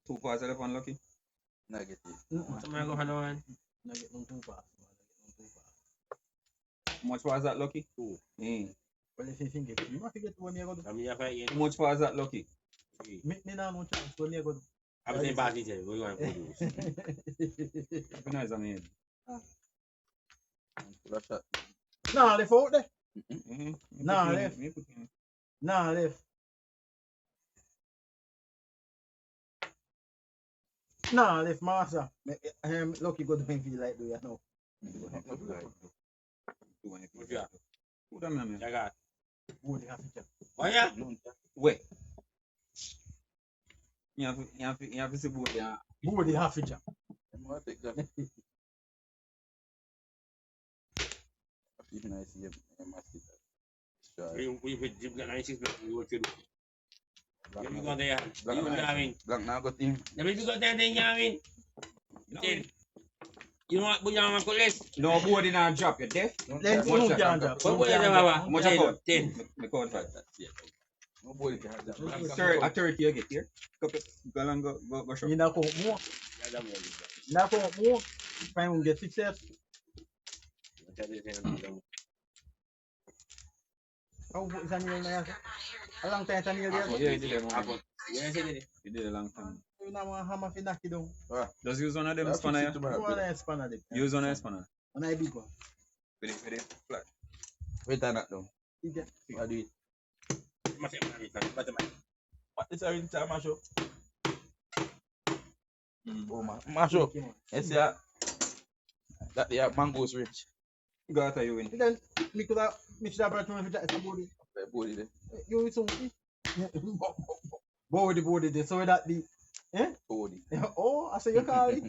2 pass left and lucky. Negative. Somebody go Hanoan. Nugget no 2 pass. How much was that lucky? 2. Well, if you think it, you must get 1 year ago. I'm here for again. How much was that lucky? 3. Me now no chance 1 year ago. I'm saying bad detail. What do you want to do? Be nice on me. Flash shot. Nah, left out there. Nah, left. Nah, left. Nah, left master. Lucky go doing feel like do you know. What you have? Who that man? I got. Who they have to check. Oh yeah? Wait. You have to see both. Yeah. Who they have to check. I'm gonna take that. Even I see him, I must see that. We got 96 minutes. We want to do. Let me go there. You know what I mean? Blank now got him. Let me go there, then you know what I mean? You know what? But you want to collect? No board in our drop. You deaf? Let's move down there. What boy you have? Much about 10. Me call 5. Nobody can have that. A 30 you get here. Go and go shop. You know more. Now come more. Find one get success. Oh, is Daniel there? A long time Daniel there. Yeah, he did it. Yes, he did it. He did a long time. You know what hammer fi knock it down. Just use one of them spanner. Yeah? One of spanner there. Use one of them spanner. One of big one. With it flat. Wait a minute down. Yeah. I do it. What is our time mash up? Oh man, mash up. Yes, yeah. That the mangoes rich. Got you win. Then me could have mixed up right with that body. Body there. You with some body there. So that the Body. oh, I say you call it.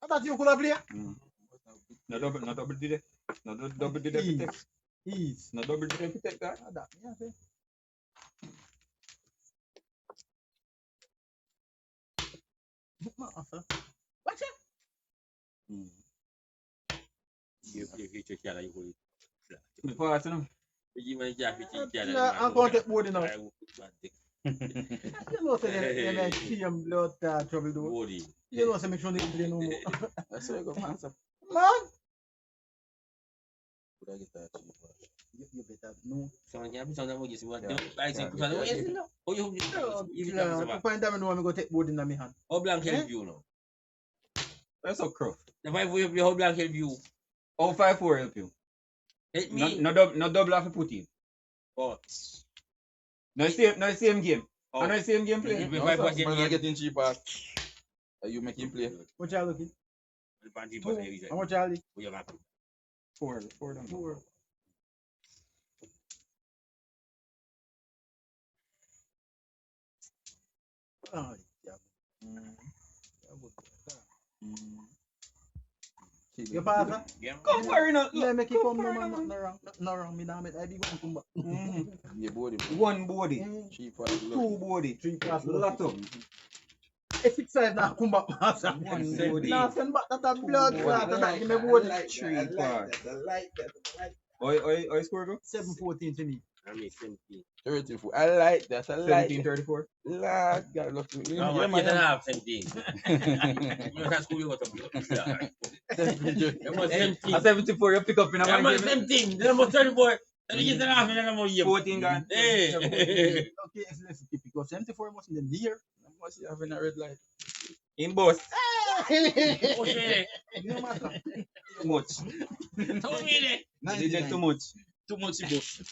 I thought you could have played. No double did it. No double did it. Ease. No double did it. Take that. That, yeah, see. Watch it. You check that you hold it. Before I tell them. You want to jack it. I'm going to take body now. You know, say they see him blood trouble do. Body. You know, say make sure they play no more. That's why I go answer. Man. Could I get that cheap? You better know. Someone can someone will just want to buy some cushion. Oh, you To find them, I'm going to take body in my hand. how blank help you now? That's so crook. The 5-4 help you, how blank help you? Oh, 5-4 help you. Help me. No double off put in. Oh. No same game. Oh. No same game play. If No, 5-4 sir, get man, me. I getting cheaper. You make him play. What y'all looking? How much y'all looking? 4 down. 4. Oh, yeah. You pass her? Come for it. Yeah, make it come. No wrong. No wrong. Me damn it. I be one come back. Yeah, body. One body. Cheaper. 2 body. 3 pass. Lot up. A 6-5 now come back, master. One body. Now send back that blood clot. That give me body. 3 part. I like that. Oi, score go? 7-14 to me. I mean, 17. 34. I like that. I like 17-34. Lord, God, look to me. No, Yeah, man, man. have 17. You know, that's school you got to blow. You must 17. A 74 you pick up in a I'm one at game. 17. Then I'm at 34. Then you get the half and then I'm on you. 14 gone. Hey. Okay, it's less typical. 74 was in the near. Must be having a red light. In boss. Okay. No matter. Too much. Too many. Too much. Too much, boss.